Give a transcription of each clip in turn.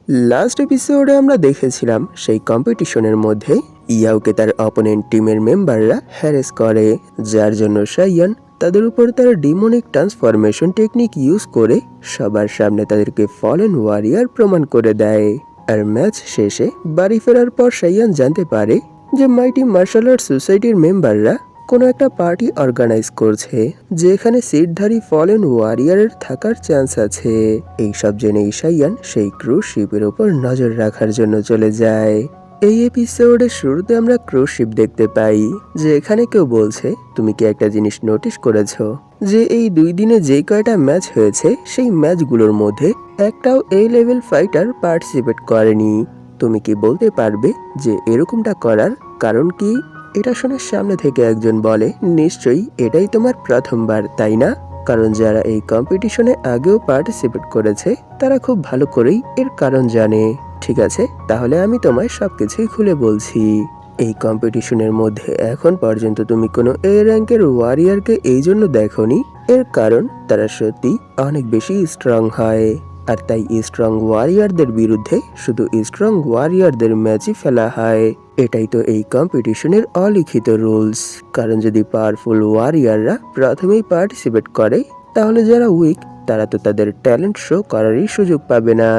Last এপিসোডে আমরা দেখেছিলাম সেই কম্পিটিশনের মধ্যে ইয়াওকে তার অপোনেন্ট টিমের মেম্বাররা হ্যারেস করে, যার জন্য শাইয়ান তাদের উপর তার ডিমনিক ট্রান্সফরমেশন টেকনিক ইউজ করে সবার সামনে তাদেরকে ফলেন ওয়ারিয়ার প্রমাণ করে দেয়। আর ম্যাচ শেষে বাড়ি ফেরার পর শাইয়ান জানতে পারে যে মাইটি মার্শাল আর্ট সোসাইটির মেম্বাররা কোনো একটা পার্টি অর্গানাইজ করছে, যেখানে সিটধারী ফলেন ওয়ারিয়ারের থাকার চান্স আছে। এইসব জেনে শাইয়ান সেই ক্রুজ শিপের উপর নজর রাখার জন্য চলে যায়। এই এপিসোডের শুরুতে আমরা ক্রুজ শিপ দেখতে পাই, যে এখানে কেউ বলছে, তুমি কি একটা জিনিস নোটিশ করেছো যে এই 2 দিনে যে কয়টা ম্যাচ হয়েছে সেই ম্যাচগুলোর মধ্যে একটাও এই লেভেল ফাইটার পার্টিসিপেট করেনি। তুমি কি বলতে পারবে যে এরকমটা করার কারণ কি? এটা শুনে সামনে থেকে একজন বলে, নিশ্চয়ই এটাই তোমার প্রথমবার, তাই না? কারণ যারা এই কম্পিটিশনে আগেও পার্টিসিপেট করেছে তারা খুব ভালো করেই এর কারণ জানে। ঠিক আছে, তাহলে আমি তোমায় সবকিছুই খুলে বলছি। এই কম্পিটিশনের মধ্যে এখন পর্যন্ত তুমি কোনো এ র্যাঙ্কের ওয়ারিয়ারকে এই জন্য দেখোনি, এর কারণ তারা সত্যি অনেক বেশি স্ট্রং হয়। আর তাই স্ট্রং ওয়ারিয়ারদের বিরুদ্ধে শুধু স্ট্রং ওয়ারিয়ারদের ম্যাচই ফেলা হয়। এটাই তো এই কম্পিটিশনের অলিখিত রুলস। কারণ যদি পাওয়ারফুল ওয়ারিয়াররা প্রথমেই পার্টিসিপেট করে, তাহলে যারা উইক তারা তো তাদের ট্যালেন্ট শো করারই সুযোগ পাবে না।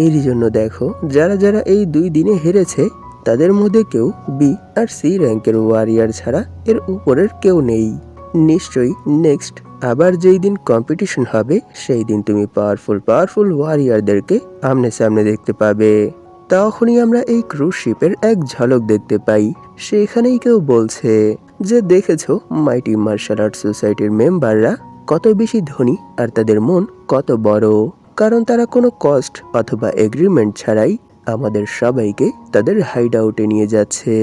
এর জন্য দেখো, যারা যারা এই 2 দিনে হেরেছে তাদের মধ্যে কেউ বি আর সি র্যাঙ্কের ওয়ারিয়ার ছাড়া এর উপরের কেউ নেই। নিশ্চয়ই নেক্সট আবার যেই দিন কম্পিটিশন হবে সেই দিন তুমি পাওয়ারফুল ওয়ারিয়ারদেরকে আমনে সামনে দেখতে পাবে। তখনই আমরা এই ক্রুজ শিপের এক ঝলক দেখতে পাই। সেখানেই কেউ বলছে যে দেখেছো মাইটি মার্শাল আর্ট সোসাইটির মেম্বাররা কত বেশি ধনী আর তাদের মন কত বড়, কারণ তারা কোনো কস্ট অথবা এগ্রিমেন্ট ছাড়াই আমাদের সবাইকে তাদের হাইড আউটে নিয়ে যাচ্ছে।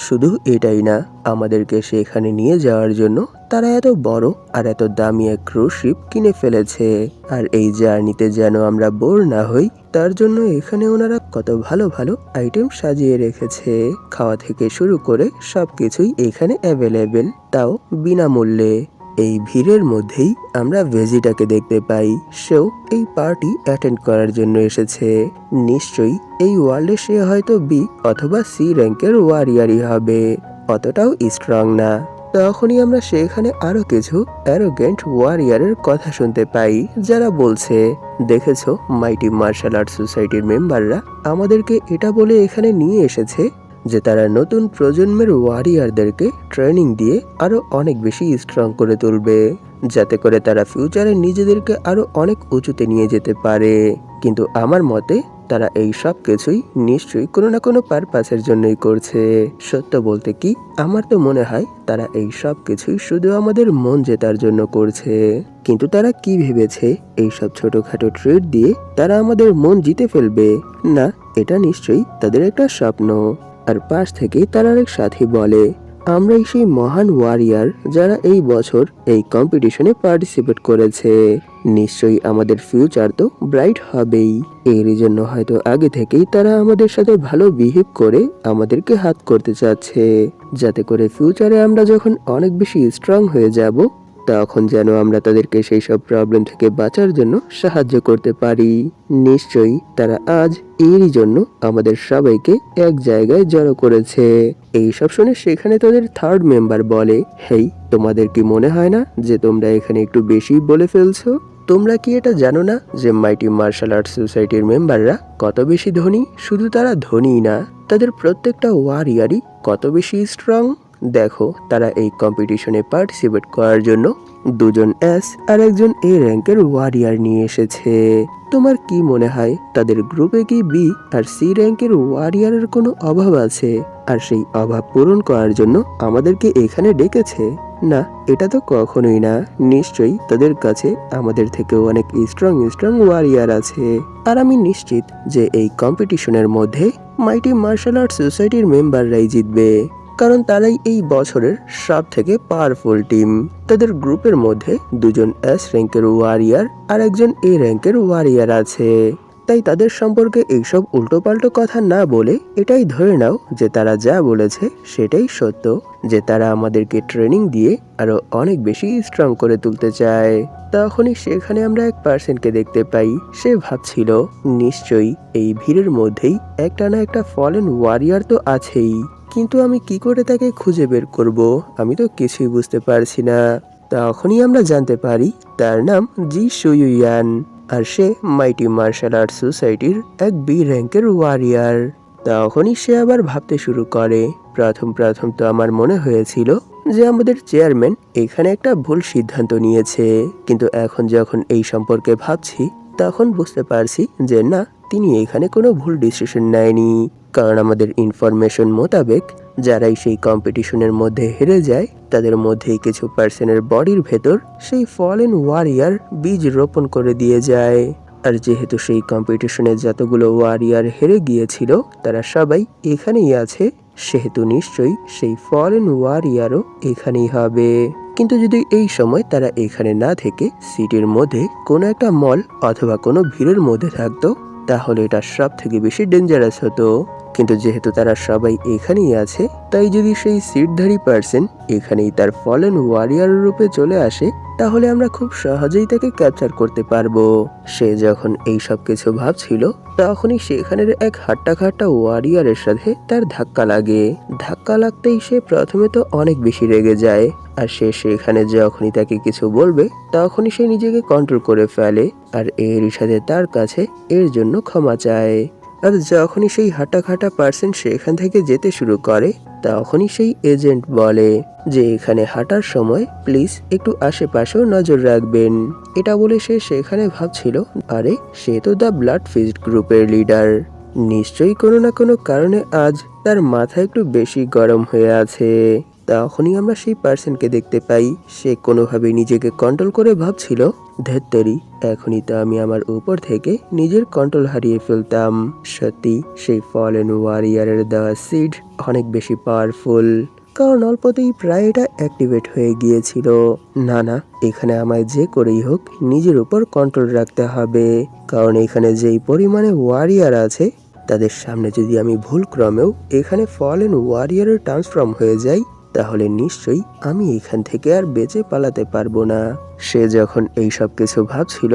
শুধু এটাই না, আমাদেরকে সেখানে নিয়ে যাওয়ার জন্য তারা এত বড় আর এত দামি এক ক্রুজ শিপ কিনে ফেলেছে। আর এই জার্নিতে যেন আমরা বোর না হই তার জন্য এখানে ওনারা কত ভালো ভালো আইটেম সাজিয়ে রেখেছে। খাওয়া থেকে শুরু করে সবকিছুই এখানে অ্যাভেলেবেল, তাও বিনামূল্যে। এই ভিড়ের মধ্যেই আমরা ভেজিটাকে দেখতে পাই। সেও এই পার্টি অ্যাটেন্ড করার জন্য এসেছে। নিশ্চয়ই এই ওয়ার্ল্ডে সে হয়তো বি অথবা সি র্যাঙ্কের ওয়ারিয়ারই হবে, অতটাও স্ট্রং না। তখনই আমরা সেখানে আরো কিছু অ্যারোগেন্ট ওয়ারিয়ারের কথা শুনতে পাই, যারা বলছে, দেখেছো মাইটি মার্শাল আর্ট সোসাইটির মেম্বাররা আমাদেরকে এটা বলে এখানে নিয়ে এসেছে যে তারা নতুন প্রজন্মের ওয়ারিয়ারদেরকে ট্রেনিং দিয়ে আরো অনেক বেশি স্ট্রং করে তুলবে, যাতে করে তারা ফিউচারে নিজেদেরকে আরো অনেক উঁচুতে নিয়ে যেতে পারে। কিন্তু আমার মতে তারা এই সব কিছুই নিশ্চয়ই কোনো না কোনো পারপাসের জন্যই করছে। সত্য বলতে কি, আমার তো মনে হয় তারা এই সব কিছুই শুধু আমাদের মন জেতার জন্য করছে। কিন্তু তারা কি ভেবেছে এইসব ছোটখাটো ট্রিট দিয়ে তারা আমাদের মন জিতে ফেলবে? না, এটা নিশ্চয়ই তাদের একটা স্বপ্ন। আর পাশ থেকেই তার আরেক সাথী বলে, আমরাই সেই মহান ওয়ারিয়ার যারা এই বছর এই কম্পিটিশনে পার্টিসিপেট করেছে। নিশ্চয়ই আমাদের ফিউচার তো ব্রাইট হবেই। এর জন্য হয়তো আগে থেকেই তারা আমাদের সাথে ভালো বিহেভ করে আমাদেরকে হাত করতে চাচ্ছে, যাতে করে ফিউচারে আমরা যখন অনেক বেশি স্ট্রং হয়ে যাব তখন যেন আমরা তাদেরকে সেই সব প্রবলেম থেকে বাঁচার জন্য সাহায্য করতে পারি। নিশ্চয়ই তারা আজ এরই জন্য আমাদের সবাইকে এক জায়গায় জড়ো করেছে। এইসব শুনে সেখানে তাদের থার্ড মেম্বার বলে, হেই, তোমাদের কি মনে হয় না যে তোমরা এখানে একটু বেশি বলে ফেলছো? তোমরা কি এটা জানো না যে মাইটি মার্শাল আর্ট সোসাইটির মেম্বাররা কত বেশি ধনী? শুধু তারা ধনীই না, তাদের প্রত্যেকটা ওয়ারিয়ারই কত বেশি স্ট্রং। দেখো, তারা এই কম্পিটিশনে পার্টিসিপেট করার জন্য 2 জন এস আর একজন এ র্যাঙ্কের ওয়ারিয়ার নিয়ে এসেছে। তোমার কি মনে হয় তাদের গ্রুপে কি বি আর সি র্যাঙ্কের ওয়ারিয়ারের কোনো অভাব আছে আর সেই অভাব পূরণ করার জন্য আমাদেরকে এখানে ডেকেছে? না, এটা তো কখনোই না। নিশ্চয়ই তাদের কাছে আমাদের থেকেও অনেক স্ট্রং ওয়ারিয়ার আছে। আর আমি নিশ্চিত যে এই কম্পিটিশনের মধ্যে মাইটি মার্শাল আর্ট সোসাইটির মেম্বাররাই জিতবে, কারণ তারাই এই বছরের সব থেকে পাওয়ারফুল টিম। তাদের গ্রুপের মধ্যে 2 জন এস র্যাঙ্কের ওয়ারিয়ার আর একজন এ র্যাঙ্কের ওয়ারিয়ার আছে। তাই তাদের সম্পর্কে এইসব উল্টোপাল্টো কথা না বলে এটাই ধরে নাও যে তারা যা বলেছে সেটাই সত্য, যে তারা আমাদেরকে ট্রেনিং দিয়ে আরো অনেক বেশি স্ট্রং করে তুলতে চায়। তখনই সেখানে আমরা এক পার্সনকে দেখতে পাই। সে ভাবছিল নিশ্চয়ই এই ভিড়ের মধ্যেই একটা না একটা ফলেন ওয়ারিয়ার তো আছেই, কিন্তু আমি কি করে তাকে খুঁজে বের করব, আমি তো কিছুই বুঝতে পারছি না। তখনই আমরা জানতে পারি তার নাম জি সুইয়ান, আর সে মাইটি মার্শাল আর্ট সোসাইটির এক বি র্যাঙ্কের ওয়ারিয়ার। তখনই সে আবার ভাবতে শুরু করে, প্রথম প্রথম তো আমার মনে হয়েছিল যে আমাদের চেয়ারম্যান এখানে একটা ভুল সিদ্ধান্ত নিয়েছে, কিন্তু এখন যখন এই সম্পর্কে ভাবছি তখন বুঝতে পারছি যে না, তিনি এখানে কোনো ভুল ডিসিশন নেয়নি। কারণ আমাদের ইনফরমেশন মোতাবেক যারাই সেই কম্পিটিশনের মধ্যে হেরে যায় তাদের মধ্যেই কিছু পার্সনের বডির ভেতর সেই ফলেন ওয়ারিয়ার বীজ রোপণ করে দিয়ে যায়। আর যেহেতু সেই কম্পিটিশনে যতগুলো ওয়ারিয়ার হেরে গিয়েছিল তারা সবাই এখানেই আছে, সেহেতু নিশ্চয়ই সেই ফলেন ওয়ারিয়ারও এখানেই হবে। কিন্তু যদি এই সময় তারা এখানে না থেকে সিটির মধ্যে কোনো একটা মল অথবা কোনো ভিড়ের মধ্যে থাকতো তাহলে এটা সব থেকে বেশি ডেঞ্জারাস হতো। কিন্তু যেহেতু তারা সবাই এখানেই আছে, তাই যদি সেই সিটধারী পার্সন এখানেই তার ফলেন ওয়ারিয়ার রূপে চলে আসে তাহলে আমরা খুব সহজেই তাকে ক্যাপচার করতে পারবো। সে যখন এই সব কিছু ভাবছিল তখনই সেখানের এক হাট্টা ওয়ারিয়ারের সাথে তার ধাক্কা লাগে। ধাক্কা লাগতেই সে প্রথমে তো অনেক বেশি রেগে যায়, আর সে সেখানে যখনই তাকে কিছু বলবে তখনই সে নিজেকে কন্ট্রোল করে ফেলে আর এরই সাথে তার কাছে এর জন্য ক্ষমা চায়। আর যখনই সেই হাঁটা পার্সন সেখান থেকে যেতে শুরু করে তখনই সেই এজেন্ট বলে যে এখানে হাঁটার সময় প্লিজ একটু আশেপাশেও নজর রাখবেন। এটা বলে সে সেখানে ভাবছিল আরে সে তো দ্য ব্লাড ফিস্ট গ্রুপের লিডার, নিশ্চয়ই কোনো না কোনো কারণে আজ তার মাথা একটু বেশি গরম হয়ে আছে। তখনই আমরা সেই পার্সনকে দেখতে পাই, সে কোনোভাবে নিজেকে কন্ট্রোল করে ভাবছিল ধেত্তেরি, এখনই তো আমি আমার উপর থেকে নিজের কন্ট্রোল হারিয়ে ফেলতাম। সত্যি সেই ফলেন ওয়ারিয়ারের দেওয়া সিড অনেক বেশি পাওয়ারফুল, কারণ অল্পতেই প্রায় এটা অ্যাক্টিভেট হয়ে গিয়েছিল। না না, এখানে আমায় যে করেই হোক নিজের উপর কন্ট্রোল রাখতে হবে, কারণ এখানে যেই পরিমাণে ওয়ারিয়ার আছে তাদের সামনে যদি আমি ভুল ক্রমেও এখানে ফলেন ওয়ারিয়ারের ট্রান্সফর্ম হয়ে যাই তাহলে নিশ্চয়ই আমি এখান থেকে আর বেঁচে পালাতে পারবো না। সে যখন এই সব কিছু ভাবছিল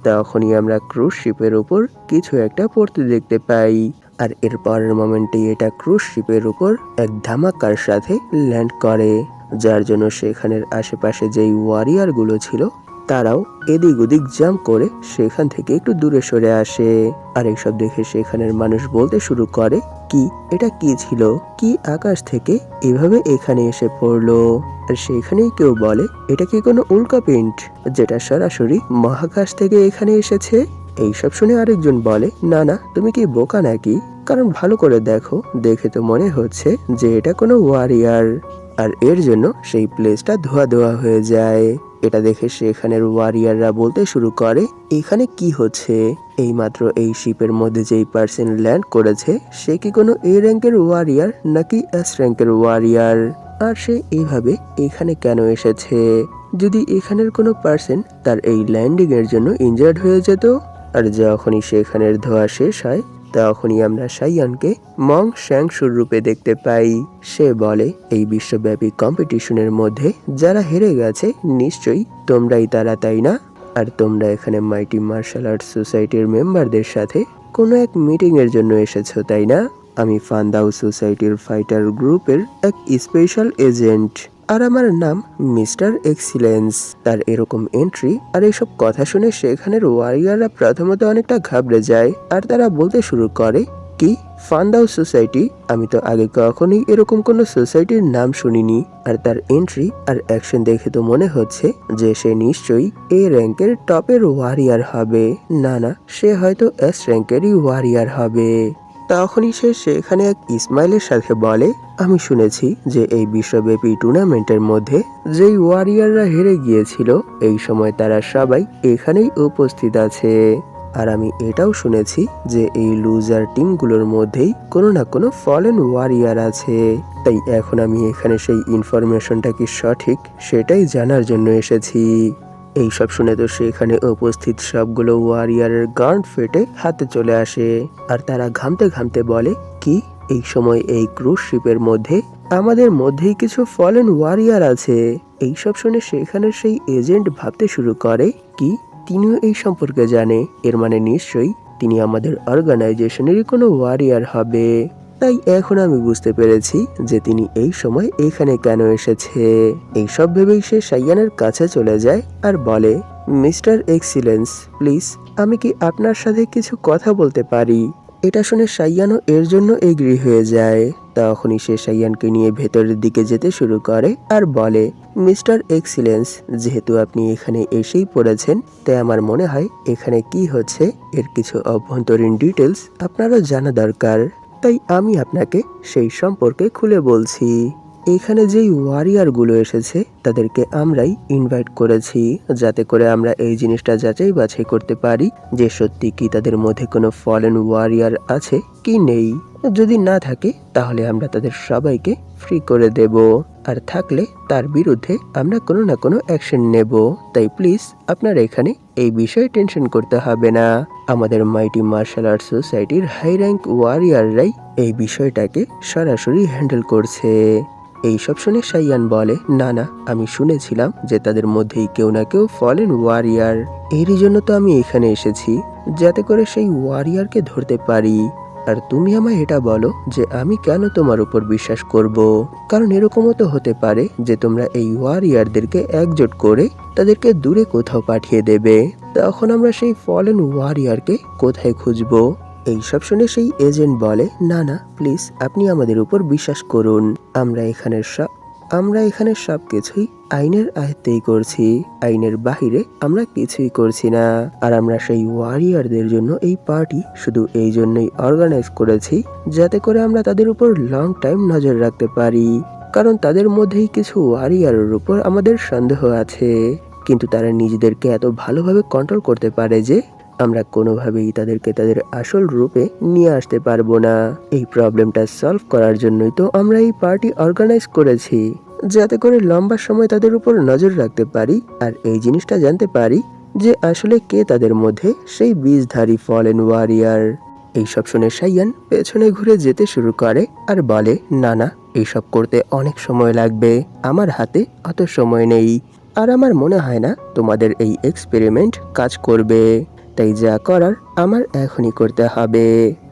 তখনই আমরা ক্রুজ শিপের উপর কিছু একটা পড়তে দেখতে পাই, আর এর পরের মোমেন্টেই এটা ক্রুজ শিপের উপর এক ধামাকার সাথে ল্যান্ড করে, যার জন্য সেখানের আশেপাশে যেই ওয়ারিয়ার গুলো ছিল তারাও এদিক ওদিক জাম্প করে সেখান থেকে একটু দূরে সরে আসে। আর এইসব দেখে সেখানের মানুষ বলতে শুরু করে কি এটা কি ছিল, কি আকাশ থেকে এভাবে এখানে এসে পড়লো। আর সেখানেই কেউ বলে এটা কি কোনো উল্কাপিন্ড যেটা সরাসরি মহাকাশ থেকে এখানে এসেছে। এইসব শুনে আরেকজন বলে না না, তুমি কি বোকা নাকি, কারণ ভালো করে দেখো, দেখে তো মনে হচ্ছে যে এটা কোনো ওয়ারিয়ার, আর এর জন্য সেই প্লেসটা ধোয়া ধোয়া হয়ে যায়। এটা দেখে সেখানের ওয়ারিয়াররা বলতে শুরু করে এখানে কি হচ্ছে, এইমাত্র এই শিপের মধ্যে যেই পার্সন ল্যান্ড করেছে সে কি কোনো এ র্যাঙ্কের ওয়ারিয়ার নাকি এস র্যাঙ্কের ওয়ারিয়ার, আর সে এইভাবে এখানে কেন এসেছে। যদি এখানের কোনো পার্সন তার এই ল্যান্ডিং এর জন্য ইনজার্ড হয়ে যেত। আর যখনই সেখানের ধোয়া শেষ হয় তখনই আমরা সাইয়ানকে মং শ্যাংশুর রূপে দেখতে পাই। সে বলে এই বিশ্বব্যাপী কম্পিটিশনের মধ্যে যারা হেরে গেছে নিশ্চয়ই তোমরাই তারা, তাই না? আর তোমরা এখানে মাইটি মার্শাল আর্টস সোসাইটির মেম্বারদের সাথে কোনো এক মিটিং এর জন্য এসেছো, তাই না? আমি ফান্দাও সোসাইটির ফাইটার গ্রুপের এক স্পেশাল এজেন্ট, আর আমার নাম মিস্টার এক্সিলেন্স। তার এরকম এন্ট্রি আর এসব কথা শুনে সেখানের ওয়ারিয়াররা প্রথমত অনেকটা ঘাবড়ে যায়, আর তারা বলতে শুরু করে কি ফান্দাও সোসাইটি, আমি তো আগে কখনোই এরকম কোনো সোসাইটির নাম শুনিনি। আর তার এন্ট্রি আর অ্যাকশন দেখে তো মনে হচ্ছে যে সে নিশ্চয়ই এ র্যাঙ্কের টপের ওয়ারিয়ার হবে, না না সে হয়তো এস র্যাঙ্কেরই ওয়ারিয়ার হবে। তখনই সে সেখানে এক ইসমাইলের সাথে বলে আমি শুনেছি যে এই বিশ্বব্যাপী টুর্নামেন্টের মধ্যে যেই ওয়ারিয়াররা হেরে গিয়েছিল এই সময় তারা সবাই এখানেই উপস্থিত আছে, আর আমি এটাও শুনেছি যে এই লুজার টিমগুলোর মধ্যেই কোনো না কোনো ফলেন ওয়ারিয়ার আছে। তাই এখন আমি এখানে সেই ইনফরমেশনটা কি সঠিক সেটাই জানার জন্য এসেছি। এইসব শুনে তো সেখানে উপস্থিত সবগুলো ওয়ারিয়ারের গার্ড ফেটে হাতে চলে আসে আর তারা ঘামতে ঘামতে বলে, কি এই সময় এই ক্রুজ শিপের মধ্যে আমাদের মধ্যেই কিছু ফলেন ওয়ারিয়ার আছে। এইসব শুনে সেখানে সেই এজেন্ট ভাবতে শুরু করে, কি তিনিও এই সম্পর্কে জানে, এর মানে নিশ্চয়ই তিনি আমাদের অর্গানাইজেশনেরই কোনো ওয়ারিয়ার হবে। তাই এখন আমি বুঝতে পেরেছি যে তিনি এই সময় এখানে কেন এসেছে। এইসব ভেবেই সে সাইয়ানের কাছে চলে যায় আর বলে, মিস্টার এক্সিলেন্স, প্লিজ আমি কি আপনার সাথে কিছু কথা বলতে পারি? এটা শুনে সাইয়ানও এর জন্য এগ্রি হয়ে যায়। তখনই সে সাইয়ানকে নিয়ে ভেতরের দিকে যেতে শুরু করে আর বলে, মিস্টার এক্সিলেন্স, যেহেতু আপনি এখানে এসেই পড়েছেন, তাই আমার মনে হয় এখানে কি হচ্ছে এর কিছু অভ্যন্তরীণ ডিটেলস আপনারও জানা দরকার। তাই আমি আপনাকে সেই সম্পর্কে খুলে বলছি। এখানে যেই ওয়ারিয়ারগুলো এসেছে তাদেরকে আমরাই ইনভাইট করেছি, যাতে করে আমরা এই জিনিসটা যাচাই বাছাই করতে পারি যে সত্যি কি তাদের মধ্যে কোনো ফলেন ওয়ারিয়ার আছে কি নেই। যদি না থাকে তাহলে আমরা তাদের সবাইকে ফ্রি করে দেব, আর থাকলে তার বিরুদ্ধে আমরা কোনো না কোনো অ্যাকশন নেব। তাই প্লিজ আপনার এখানে এই বিষয়ে টেনশন করতে হবে না। আমাদের মাইটি মার্শাল আর্ট সোসাইটির হাই র্যাঙ্ক ওয়ারিয়াররাই এই বিষয়টাকে সরাসরি হ্যান্ডেল করছে। এইসব শুনে সাইয়ান বলে, না না, আমি শুনেছিলাম যে তাদের মধ্যেই কেউ না কেউ ফলেন ওয়ারিয়ার। এরই জন্য তো আমি এখানে এসেছি, যাতে করে সেই ওয়ারিয়ারকে ধরতে পারি। আর তুমি আমায় এটা বলো যে আমি কেন তোমার উপর বিশ্বাস করব? কারণ এরকমও তো হতে পারে যে তোমরা এই ওয়ারিয়ারদেরকে একজোট করে তাদেরকে দূরে কোথাও পাঠিয়ে দেবে। তখন আমরা সেই ফলেন ওয়ারিয়ারকে কোথায় খুঁজবো? এইসব শুনে সেই এজেন্ট বলে, না না, প্লিজ আপনি আমাদের উপর বিশ্বাস করুন। আমরা এখানে সব কিছুই আইনের আয়ত্তেই করছি, আইনের বাহিরে আমরা কিছুই করছি না। আর আমরা সেই ওয়ারিয়ারদের জন্য এই পার্টি শুধু এই জন্যই অর্গানাইজ করেছি, যাতে করে আমরা তাদের উপর লং টাইম নজর রাখতে পারি। কারণ তাদের মধ্যেই কিছু ওয়ারিয়ারের উপর আমাদের সন্দেহ আছে, কিন্তু তারা নিজেদেরকে এত ভালোভাবে কন্ট্রোল করতে পারে যে আমরা কোনোভাবেই তাদেরকে তাদের আসল রূপে নিয়ে আসতে পারবো না। এই প্রবলেমটা সলভ করার জন্যই তো আমরা এই পার্টি অর্গানাইজ করেছি, যাতে করে লম্বা সময় তাদের উপর নজর রাখতে পারি আর এই জিনিসটা জানতে পারি যে আসলে কে তাদের মধ্যে সেই বিষধারী ফলেন ওয়ারিয়ার। এইসব শুনে সাইয়ান পেছনে ঘুরে যেতে শুরু করে আর বলে, না না, এইসব করতে অনেক সময় লাগবে, আমার হাতে অত সময় নেই। আর আমার মনে হয় না তোমাদের এই এক্সপেরিমেন্ট কাজ করবে, তাই যা করার আমার এখনই করতে হবে।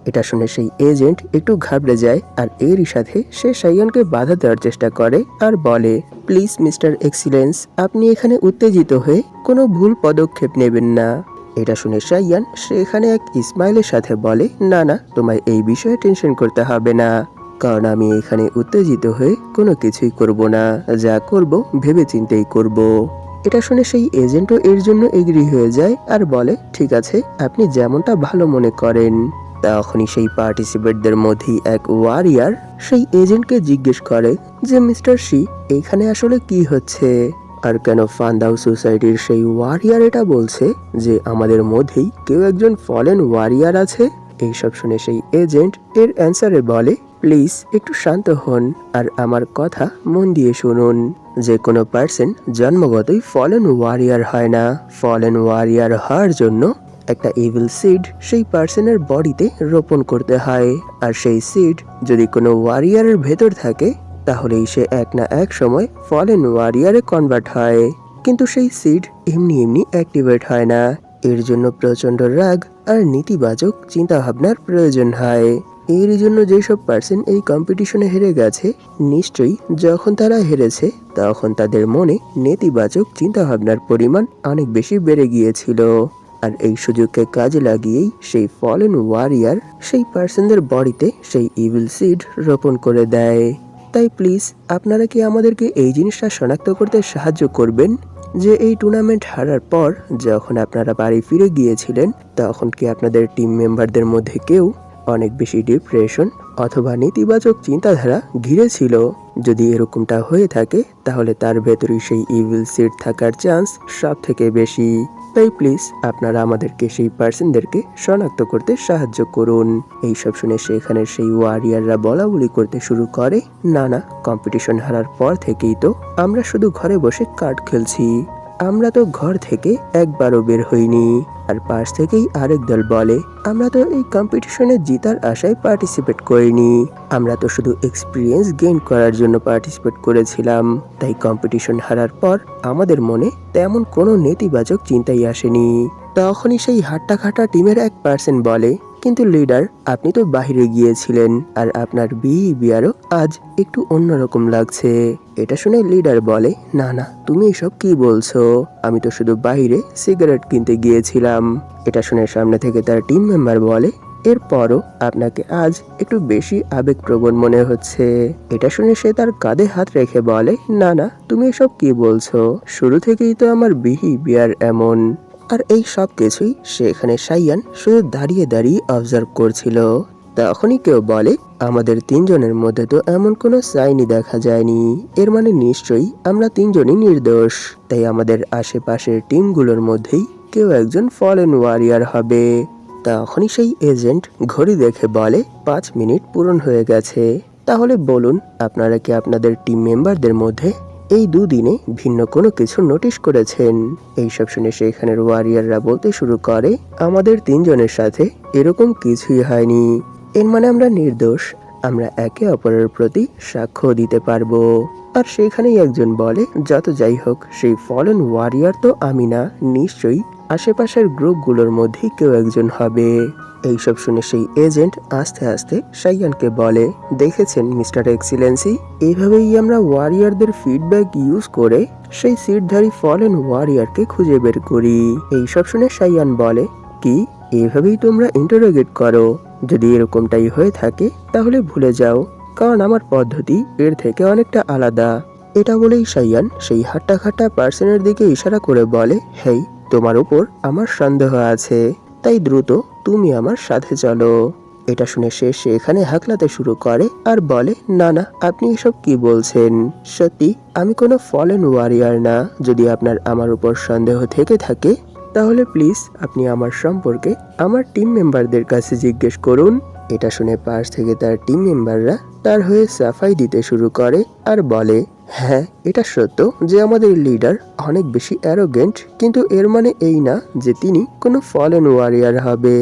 এটা শুনে সেই এজেন্ট একটু ঘাবড়ে যায় আর এরই সাথে সে সাইয়ানকে বাধা দেওয়ার চেষ্টা করে আর বলে, প্লিজ মিস্টার এক্সিলেন্স, আপনি এখানে উত্তেজিত হয়ে কোনো ভুল পদক্ষেপ নেবেন না। এটা শুনে সাইয়ান সেখানে এক ইসমাইলের সাথে বলে, না না, তোমায় এই বিষয়ে টেনশন করতে হবে না, কারণ আমি এখানে উত্তেজিত হয়ে কোনো কিছুই করব না, যা করব ভেবে চিন্তেই করব। এটা শুনে সেই এজেন্টও এর জন্য এগ্রি হয়ে যায় আর বলে, ঠিক আছে, আপনি যেমনটা ভালো মনে করেন। তখনই সেই পার্টিসিপেটদের মধ্যেই এক ওয়ারিয়ার সেই এজেন্টকে জিজ্ঞেস করে যে, মিস্টার শি, এখানে আসলে কি হচ্ছে? আর কেন ফান্দাও সোসাইটির সেই ওয়ারিয়ার এটা বলছে যে আমাদের মধ্যেই কেউ একজন ফলেন ওয়ারিয়ার আছে? এইসব শুনে সেই এজেন্ট এর অ্যান্সারে বলে, প্লিজ একটু শান্ত হন আর আমার কথা মন দিয়ে শুনুন। যে কোনো পার্সন জন্মগতই ফলেন ওয়ারিয়ার হয় না। ফলেন ওয়ারিয়ার হওয়ার জন্য একটা ইভিল সিড সেই পার্সনের বডিতে রোপণ করতে হয়, আর সেই সিড যদি কোনো ওয়ারিয়ারের ভেতর থাকে তাহলেই সে এক না এক সময় ফলেন ওয়ারিয়ারে কনভার্ট হয়। কিন্তু সেই সিড এমনি এমনি অ্যাক্টিভেট হয় না, এর জন্য প্রচন্ড রাগ আর নেতিবাচক চিন্তাভাবনার প্রয়োজন হয়। এর জন্য যেসব পার্সন এই কম্পিটিশনে হেরে গেছে, নিশ্চয়ই যখন তারা হেরেছে তখন তাদের মনে নেতিবাচক চিন্তাভাবনার পরিমাণ অনেক বেশি বেড়ে গিয়েছিল। আর এই সুযোগকে কাজে লাগিয়েই সেই ফলেন ওয়ারিয়ার সেই পার্সনদের বডিতে সেই ইভিল সিড রোপণ করে দেয়। তাই প্লিজ আপনারা কি আমাদেরকে এই জিনিসটা শনাক্ত করতে সাহায্য করবেন যে এই টুর্নামেন্ট হারার পর যখন আপনারা বাড়ি ফিরে গিয়েছিলেন, তখন কি আপনাদের টিম মেম্বারদের মধ্যে কেউ অনেক বেশি ডিপ্রেশন অথবা নেতিবাচক চিন্তাধারা ঘিরে ছিল? যদি এরকমটা হয়ে থাকে তাহলে তার ভেতরেই সেই ইভিল সিড থাকার চান্স সব থেকে বেশি। তাই প্লিজ আপনারা আমাদেরকে সেই পার্সনদেরকে শনাক্ত করতে সাহায্য করুন। এইসব শুনে সেখানে সেই ওয়ারিয়াররা বলা বলি করতে শুরু করে, না না, কম্পিটিশন হারার পর থেকেই তো আমরা শুধু ঘরে বসে কার্ড খেলছি, আমরা তো ঘর থেকে একবারও বের হইনি। আর পাশ থেকেই আরেক দল বলে, আমরা তো এই কম্পিটিশনে জিতার আশায় পার্টিসিপেট করিনি, আমরা তো শুধু এক্সপিরিয়েন্স গেইন করার জন্য পার্টিসিপেট করেছিলাম। তাই কম্পিটিশন হারার পর আমাদের মনে তেমন কোনো নেতিবাচক চিন্তাই আসেনি। তখনই সেই হাট্টা খাটা টিমের এক পার্সন বলে, কিন্তু লিডার, আপনি তো বাইরে গিয়েছিলেন আর আপনার বিহেভিয়ারও আজ একটু অন্যরকম লাগছে। এটা শুনে লিডার বলে, না না, তুমি এসব কি বলছো, আমি তো শুধু বাইরে সিগারেট কিনতে গিয়েছিলাম। এটা শুনে সামনে থেকে তার টিম মেম্বার বলে, এরপরও আপনাকে আজ একটু বেশি আবেগপ্রবণ মনে হচ্ছে। এটা শুনে সে তার কাঁধে হাত রেখে বলে, না না, তুমি এসব কি বলছো, শুরু থেকেই তো আমার বিহেভিয়ার এমন। আর এই সব কিছুই সেখানে সাইয়ান শুধু দাঁড়িয়ে দাঁড়িয়ে অবজার্ভ করছিল। তখনই কেউ বলে, আমাদের তিনজনের মধ্যে তো এমন কোনো সাইনই দেখা যায়নি, এর মানে নিশ্চয়ই আমরা তিনজনই নির্দোষ। তাই আমাদের আশেপাশের টিমগুলোর মধ্যেই কেউ একজন ফলেন ওয়ারিয়ার হবে। তখনই সেই এজেন্ট ঘড়ি দেখে বলে, 5 মিনিট পূরণ হয়ে গেছে। তাহলে বলুন, আপনারা কি আপনাদের টিম মেম্বারদের মধ্যে এই দুদিনে ভিন্ন কোনো কিছু নোটিশ করেছেন? এইসব শুনে সেখানের ওয়ারিয়াররা বলতে শুরু করে, আমাদের তিনজনের সাথে এরকম কিছুই হয়নি, এর মানে আমরা নির্দোষ, আমরা একে অপরের প্রতি সাক্ষ্য দিতে পারবো। আর সেখানেই একজন বলে, যত যাই হোক, সেই ফলেন ওয়ারিয়ার তো আমি না, নিশ্চয়ই আশেপাশের গ্রুপগুলোর মধ্যেই কেউ একজন হবে। এইসব শুনে সেই এজেন্ট আস্তে আস্তে সাইয়ানকে বলে, দেখেছেন মিস্টার এক্সিলেন্সি, এইভাবেই আমরা ওয়ারিয়ারদের ফিডব্যাক ইউজ করে সেই সিটধারী ফলেন ওয়ারিয়ারকে খুঁজে বের করি। এইসব শুনে সাইয়ান বলে, কি এভাবেই তোমরা ইন্টারোগেট করো? যদি এরকমটাই হয়ে থাকে তাহলে ভুলে যাও, কারণ আমার পদ্ধতি এর থেকে অনেকটা আলাদা। এটা বলেই সাইয়ান সেই হাট্টা খাট্টা পার্সনের দিকে ইশারা করে বলে, হেই, তোমার উপর আমার সন্দেহ আছে, তাই দ্রুত তুমি আমার সাথে চলো। এটা শুনে সে সেখানে হাঁকলাতে শুরু করে আর বলে, না না, আপনি এসব কি বলছেন, সত্যি আমি কোনো ফলেন ওয়ারিয়ার না। যদি আপনার আমার উপর সন্দেহ থেকে থাকে তাহলে প্লিজ আপনি আমার সম্পর্কে আমার টিম মেম্বারদের কাছে জিজ্ঞেস করুন। এটা শুনে পাশ থেকে তার টিম মেম্বাররা তার হয়ে সাফাই দিতে শুরু করে আর বলে, হ্যাঁ, এটা সত্য যে আমাদের লিডার অনেক বেশি অ্যারোগেন্ট, কিন্তু এর মানে এই না যে তিনি কোনো ফলেন ওয়ারিয়ার হবে,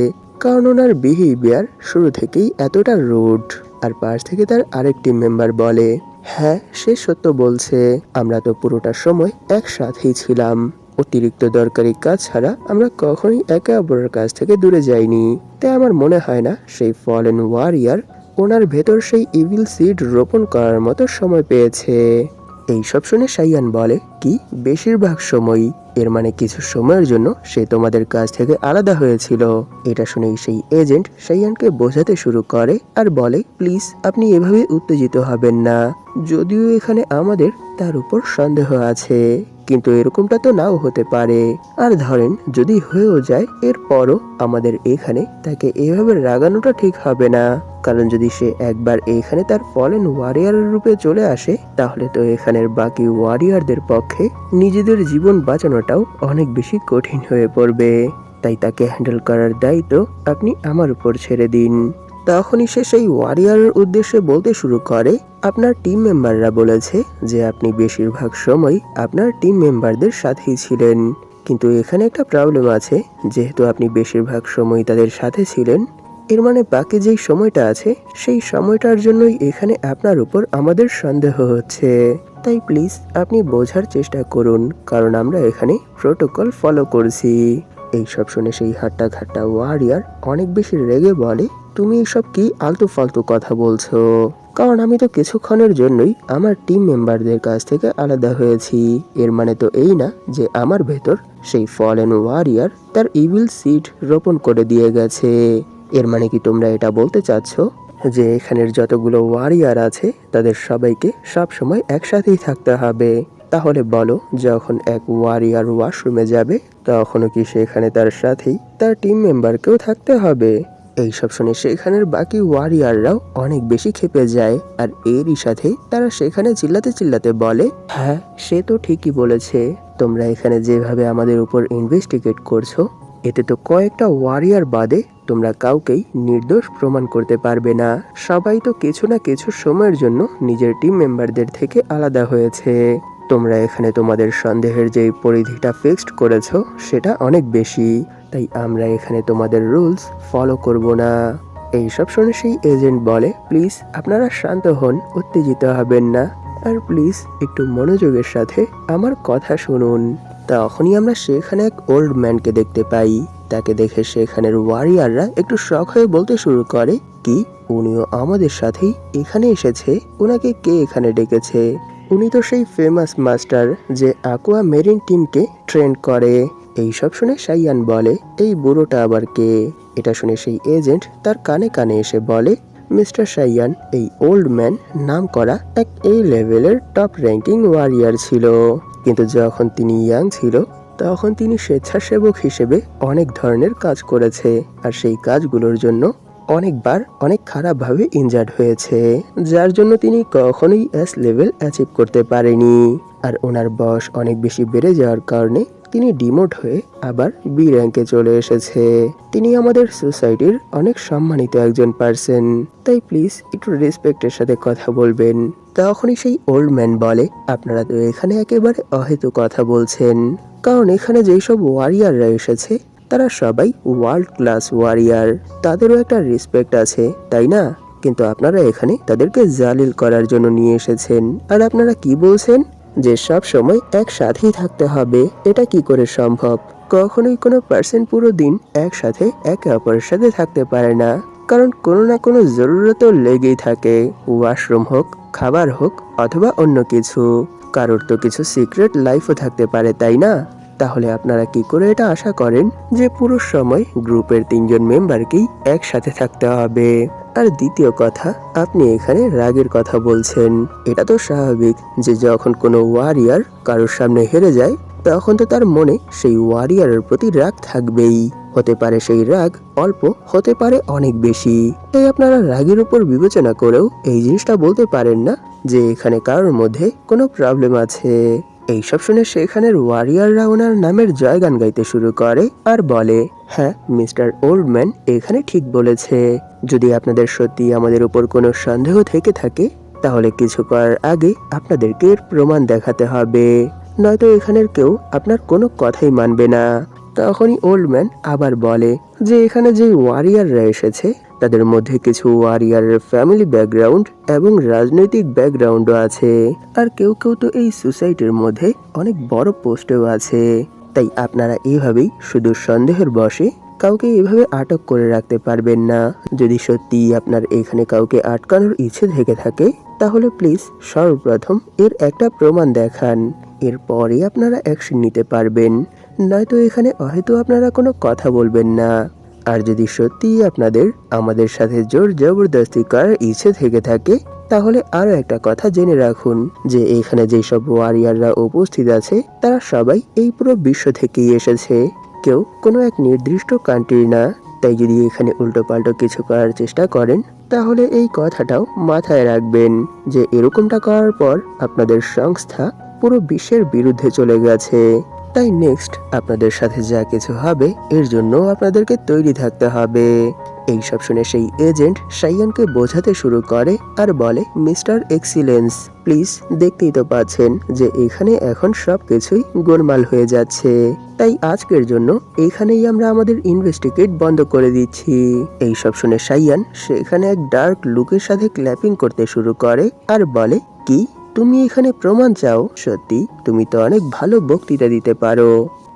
কারণ ওনার বিহেভিয়ার শুরু থেকেই এতটা রুড। আর পাশ থেকে তার আরেক টিম মেম্বার বলে, হ্যাঁ, সে সত্য বলছে, আমরা তো পুরোটা সময় একসাথেই ছিলাম, অতিরিক্ত দরকারি কাজ ছাড়া আমরা কখনোই একে অপরের কাছ থেকে দূরে যাইনি। তাই আমার মনে হয় না সেই ফলেন ওয়ারিয়ার ওনার ভেতর সেই ইভিল সিড রোপণ করার মতো সময় পেয়েছে। এইসব শুনে সাইয়ান বলে, কি বেশিরভাগ সময়ই, এর মানে কিছু সময়ের জন্য সে তোমাদের কাছ থেকে আলাদা হয়েছিল। এটা শুনেই সেই এজেন্ট সাইয়ানকে বোঝাতে শুরু করে আর বলে, প্লিজ আপনি এভাবে উত্তেজিত হবেন না, যদিও এখানে আমাদের তার উপর সন্দেহ আছে, কিন্তু এরকমটা তো নাও হতে পারে। আর ধরেন যদি হয়েও যায়, এরপরও আমাদের এখানে তাকে এভাবে রাগানোটা ঠিক হবে না, কারণ যদি সে একবার এখানে তার ফলেন ওয়ারিয়ারের রূপে চলে আসে তাহলে তো এখানের বাকি ওয়ারিয়ারদের পক্ষে নিজেদের জীবন বাঁচানোটাও অনেক বেশি কঠিন হয়ে পড়বে। তাই তাকে হ্যান্ডেল করার দায়িত্ব আপনি আমার উপর ছেড়ে দিন। তখনই সে সেই ওয়ারিয়ারের উদ্দেশ্যে বলতে শুরু করে, আপনার টিম মেম্বাররা বলেছে যে আপনি বেশিরভাগ সময় আপনার টিম মেম্বারদের সাথেই ছিলেন, কিন্তু এখানে একটা প্রবলেম আছে, যেহেতু আপনি বেশিরভাগ সময় তাদের সাথে ছিলেন, এর মানে বাকি যেই সময়টা আছে সেই সময়টার জন্যই এখানে আপনার উপর আমাদের সন্দেহ হচ্ছে। তাই প্লিজ আপনি বোঝার চেষ্টা করুন, কারণ আমরা এখানে প্রোটোকল ফলো করছি। এইসব শুনে সেই হাট্টা খাট্টা ওয়ারিয়ার অনেক বেশি রেগে বলে, তুমি এসব কি আলতু ফালতু কথা বলছো, কারণ আমি তো কিছুক্ষণের জন্যই আমার টিম মেম্বারদের কাছ থেকে আলাদা হয়েছি, এর মানে তো এই না যে আমার ভেতর সেই ফলেন ওয়ারিয়ার তার ইভিল সিড রোপণ করে দিয়ে গেছে। এর মানে কি তোমরা এটা বলতে চাচ্ছ যে এখানের যতগুলো ওয়ারিয়ার আছে তাদের সবাইকে সবসময় একসাথেই থাকতে হবে? তাহলে বলো, যখন এক ওয়ারিয়ার ওয়াশরুমে যাবে তখনও কি সেখানে তার সাথেই তার টিম মেম্বারকেও থাকতে হবে? এইসব শুনে সেখানের বাকি ওয়ারিয়াররাও অনেক বেশি ক্ষেপে যায়, আর এরই সাথে তারা সেখানে চিল্লাতে চিল্লাতে বলে, হ্যাঁ, সে তো ঠিকই বলেছে, তোমরা এখানে যেভাবে আমাদের উপর ইনভেস্টিগেট করছো, এতে তো কয়েকটা ওয়ারিয়ার বাদে তোমরা কাউকেই নির্দোষ প্রমাণ করতে পারবে না। সবাই তো কিছু না কিছু সময়ের জন্য নিজের টিম মেম্বারদের থেকে আলাদা হয়েছে। তোমরা এখানে তোমাদের সন্দেহের যে পরিধিটা ফিক্সড করেছো সেটা অনেক বেশি, তাই আমরা এখানে তোমাদের রুলস ফলো করব না। এইসব শুনে সেই এজেন্ট বলে, প্লিজ আপনারা শান্ত হন, উত্তেজিত হবেন না, আর প্লিজ একটু মনোযোগের সাথে আমার কথা শুনুন। তখনই আমরা সেখানে এক ওল্ড ম্যানকে দেখতে পাই। তাকে দেখে সেখানের ওয়ারিয়াররা একটু শক হয়ে বলতে শুরু করে, কি উনিও আমাদের সাথেই এখানে এসেছে? ওনাকে কে এখানে ডেকেছে? উনি তো সেই ফেমাস মাস্টার যে aqua মেরিন টিমকে ট্রেন করে। এইসব শুনে সাইয়ান বলে, এই বুড়োটা আবার কে? এটা শুনে সেই এজেন্ট তার কানে কানে এসে বলে, মিস্টার সাইয়ান এই ওল্ড ম্যান নাম করা এক এই লেভেলের টপ র্যাঙ্কিং ওয়ারিয়ার ছিল, কিন্তু যখন তিনি ইয়াং ছিল তখন তিনি স্বেচ্ছাসেবক হিসেবে অনেক ধরনের কাজ করেছে, আর সেই কাজগুলোর জন্য অনেকবার অনেক খারাপভাবে ইনজার্ড হয়েছে, যার জন্য তিনি কখনোই এস লেভেল অ্যাচিভ করতে পারেনি। আর ওনার বয়স অনেক বেশি বেড়ে যাওয়ার কারণে তিনি ডিমোট হয়ে আবার বি র্যাঙ্কে চলে এসেছে। তিনি আমাদের সোসাইটির অনেক সম্মানিত একজন পার্সন, তাই প্লিজ একটু রেসপেক্টের সাথে কথা বলবেন। তখনই সেই ওল্ড ম্যান বলে, আপনারা তো এখানে একেবারে অহেতুক কথা বলছেন, কারণ এখানে যেই সব ওয়ারিয়াররা এসেছে তারা সবাই ওয়ার্ল্ড ক্লাস ওয়ারিয়ার, তাদেরও একটা রেসপেক্ট আছে, তাই না? কিন্তু আপনারা এখানে তাদেরকে জালিল করার জন্য নিয়ে এসেছেন। আর আপনারা কি বলছেন যে সব সময় একসাথেই থাকতে হবে? এটা কি করে সম্ভব? কখনোই কোনো পার্সন পুরো দিন একসাথে একে অপরের সাথে থাকতে পারে না, কারণ কোনো না কোনো জরুরত লেগেই থাকে, ওয়াশরুম হোক, খাবার হোক, অথবা অন্য কিছু। কারোর তো কিছু সিক্রেট লাইফও থাকতে পারে, তাই না? তাহলে আপনারা কি করে এটা আশা করেন যে পুরো সময় গ্রুপের 3 জন মেম্বারকেই একসাথে থাকতে হবে? আর দ্বিতীয় কথা, আপনি এখানে রাগের কথা বলছেন। এটা তো স্বাভাবিক যে যখন কোনো ওয়ারিয়ার কারোর সামনে হেরে যায় তখন তো তার মনে সেই ওয়ারিয়ারের প্রতি রাগ থাকবেই। হতে পারে সেই রাগ অল্প, হতে পারে অনেক বেশি। তাই আপনারা রাগের উপর বিবেচনা করেও এই জিনিসটা বলতে পারেন না যে এখানে কারোর মধ্যে কোনো প্রবলেম আছে। এইসব শুনে সেখানের ওয়ারিয়াররা ওনার নামের জয়গান গাইতে শুরু করে আর বলে, হ্যাঁ মিস্টার ওল্ডম্যান এখানে ঠিক বলেছে। যদি আপনাদের সত্যি আমাদের উপর কোনো সন্দেহ থেকে থাকে তাহলে কিছু করার আগে আপনাদেরকে এর প্রমাণ দেখাতে হবে, নয়তো এখানের কেউ আপনার কোনো কথাই মানবে না। তখনই ওল্ডম্যান আবার বলে যে এখানে যে ওয়ারিয়াররা এসেছে তাদের মধ্যে কিছু ওয়ারিয়ারের ফ্যামিলি ব্যাকগ্রাউন্ড এবং রাজনৈতিক ব্যাকগ্রাউন্ডও আছে, আর কেউ কেউ তো এই সোসাইটির মধ্যে অনেক বড় পোস্টেও আছে। তাই আপনারা এইভাবেই শুধু সন্দেহের বশে কাউকে এভাবে আটক করে রাখতে পারবেন না। যদি সত্যি আপনার এখানে কাউকে আটকানোর ইচ্ছে থেকে থাকে তাহলে প্লিজ সর্বপ্রথম এর একটা প্রমাণ দেখান, এরপরে আপনারা অ্যাকশন নিতে পারবেন, নয়তো এখানে হয়তো আপনারা কোনো কথা বলবেন না। আর যদি সত্যিই আপনাদের আমাদের সাথে জোর জবরদস্তি করার ইচ্ছে থেকে থাকে তাহলে আরো একটা কথা জেনে রাখুন যে এখানে যেসব ওয়ারিয়াররা উপস্থিত আছে তারা সবাই এই পুরো বিশ্ব থেকেই এসেছে, কেউ কোনো এক নির্দিষ্ট কান্ট্রির না। তাই যদি এখানে উল্টোপাল্টো কিছু করার চেষ্টা করেন তাহলে এই কথাটাও মাথায় রাখবেন যে এরকমটা করার পর আপনাদের সংস্থা পুরো বিশ্বের বিরুদ্ধে চলে গেছে। তাই নেক্সট আপনাদের সাথে যা কিছু হবে এর জন্য আপনাদেরকে তৈরি থাকতে হবে। এইসব শুনে সেই এজেন্ট সাইয়ানকে বোঝাতে শুরু করে আর বলে, মিস্টার এক্সিলেন্স প্লিজ, দেখতেই তো পাচ্ছেন যে এখানে এখন সবকিছুই গোলমাল হয়ে যাচ্ছে, তাই আজকের জন্য এখানেই আমরা আমাদের ইনভেস্টিগেট বন্ধ করে দিচ্ছি। এইসব শুনে সাইয়ান সেখানে এক ডার্ক লুকের সাথে ক্ল্যাপিং করতে শুরু করে আর বলে, কি তুমি এখানে প্রমাণ চাও? সত্যি তুমি তো অনেক ভালো বক্তৃতা দিতে পারো।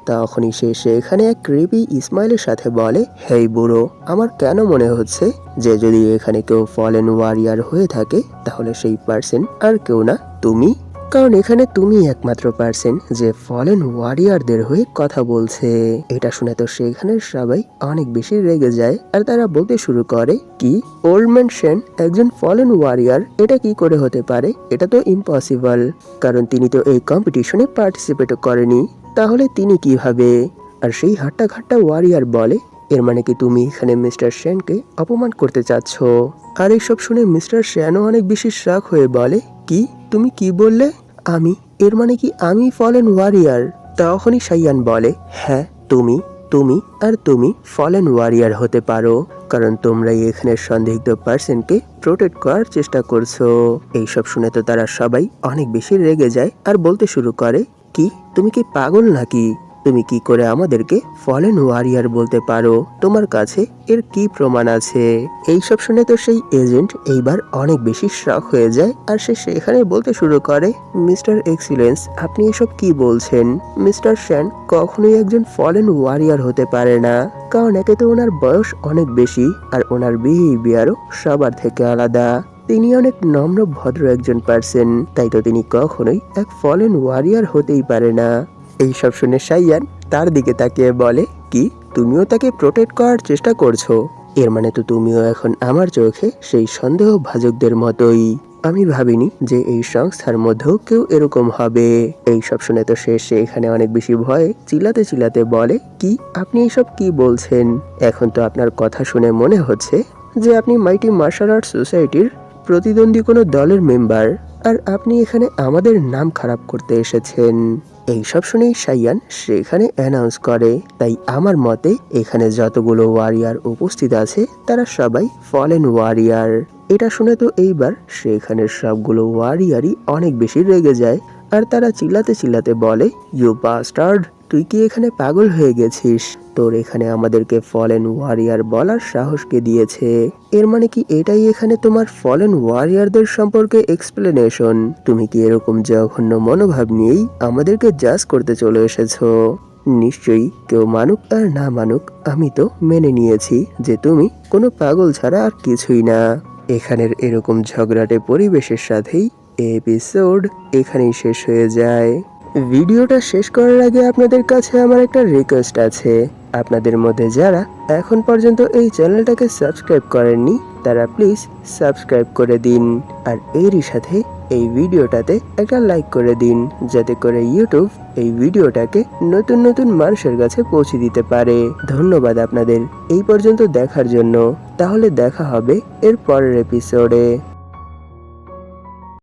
তখনই সে সেখানে এক ক্রিপি ইসমাইলের সাথে বলে, হেই বুড়ো, আমার কেন মনে হচ্ছে যে যদি এখানে কেউ ফলেন ওয়ারিয়ার হয়ে থাকে তাহলে সেই পার্সন আর কেউ না তুমি, কারণ এখানে তুমি একমাত্র পার্সন যে ফলেন ওয়ারিয়ারদের হয়ে কথা বলছে। এটা শুনে তো সেখানের সবাই অনেক বেশি রেগে যায় আর তারা বলতে শুরু করে, কি ওল্ডম্যান সেন একজন ফলেন ওয়ারিয়ার? এটা কি করে হতে পারে? এটা তো ইম্পসিবল, কারণ তিনি তো এই কম্পিটিশনে পার্টিসিপেটও করেনি, তাহলে তিনি কিভাবে? আর সেই হাট্টা ঘাট্টা ওয়ারিয়ার বলে, এর মানে কি তুমি এখানে মিস্টার সেনকে অপমান করতে চাচ্ছ? আর এইসব শুনে মিস্টার সেনও অনেক বেশি শক হয়ে বলে, কি তুমি কি বললে? আমি? এর মানে কি আমি ফলেন ওয়ারিয়ার? তখনই সাইয়ান বলে, হ্যাঁ তুমি, তুমি আর তুমি ফলেন ওয়ারিয়ার হতে পারো, কারণ তোমরাই এখানে সন্দিগ্ধ পার্সনকে প্রোটেক্ট করার চেষ্টা করছো। এইসব শুনে তো তারা সবাই অনেক বেশি রেগে যায় আর বলতে শুরু করে, কি তুমি কি পাগল নাকি? তুমি কি করে আমাদেরকে ফলেন ওয়ারিয়ার বলতে পারো? তোমার কাছে এর কি প্রমাণ আছে? এইসব শুনে তো সেই এজেন্ট এইবার অনেক বেশি শক হয়ে যায় আর সে সেখানে বলতে শুরু করে, মিস্টার এক্সিলেন্স, আপনি এসব কি বলছেন? মিস্টার শ্যান কখনোই একজন ফলেন ওয়ারিয়ার হতে পারে না, কারণ একে তো ওনার বয়স অনেক বেশি আর ওনার বিহেভিয়ারও সবার থেকে আলাদা। তিনি অনেক নম্র ভদ্র একজন পার্সন, তাই তো তিনি কখনোই এক ফলেন ওয়ারিয়ার হতেই পারে না। এইসব শুনে সাইয়ান তার দিকে তাকিয়ে বলে, কি তুমিও তাকে প্রোটেক্ট করার চেষ্টা করছো? এর মানে তো তুমিও এখন আমার চোখে সেই সন্দেহভাজকদের মতোই। আমি ভাবিনি যে এই সংস্থার মধ্যেও কেউ এরকম হবে। এইসব শুনে তো সে এখানে অনেক বেশি ভয়ে চিল্লাতে চিল্লাতে বলে, কি আপনি এইসব কি বলছেন? এখন তো আপনার কথা শুনে মনে হচ্ছে যে আপনি মাইটি মার্শাল আর্ট সোসাইটির প্রতিদ্বন্দ্বী কোনো দলের মেম্বার, আর আপনি এখানে আমাদের নাম খারাপ করতে এসেছেন। এইসব শুনেই সাইয়ান সেখানে অ্যানাউন্স করে, তাই আমার মতে এখানে যতগুলো ওয়ারিয়ার উপস্থিত আছে তারা সবাই ফলেন ওয়ারিয়ার। এটা শুনে তো এইবার সেখানের সবগুলো ওয়ারিয়ারই অনেক বেশি রেগে যায় আর তারা চিল্লাতে চিল্লাতে বলে, ইউ বাস্টার্ড, তুই কি এখানে পাগল হয়ে গেছিস? তোর এখানে আমাদেরকে ফলেন ওয়ারিয়ার বলার সাহস কে দিয়েছে? এর মানে কি এটাই এখানে তোমার ফলেন ওয়ারিয়ারদের সম্পর্কে এক্সপ্লেনেশন? তুমি কি এরকম জঘন্য মনোভাব নিয়েই আমাদেরকে জাজ করতে চলে এসেছো? নিশ্চয়ই কেউ মানুক আর না মানুক, আমি তো মেনে নিয়েছি যে তুমি কোনো পাগল ছাড়া আর কিছুই না। এখানের এরকম ঝগড়াটে পরিবেশের সাথেই এপিসোড এখানেই শেষ হয়ে যায়। ভিডিওটা শেষ করার আগে আপনাদের কাছে আমার একটা রিকোয়েস্ট আছে। আপনাদের মধ্যে যারা এখন পর্যন্ত এই চ্যানেলটাকে সাবস্ক্রাইব করেননি তারা প্লিজ সাবস্ক্রাইব করে দিন, আর এরই সাথে এই ভিডিওটাতে একটা লাইক করে দিন, যাতে করে ইউটিউব এই ভিডিওটাকে নতুন নতুন মানুষের কাছে পৌঁছে দিতে পারে। ধন্যবাদ আপনাদের এই পর্যন্ত দেখার জন্য। তাহলে দেখা হবে এর পরের এপিসোডে।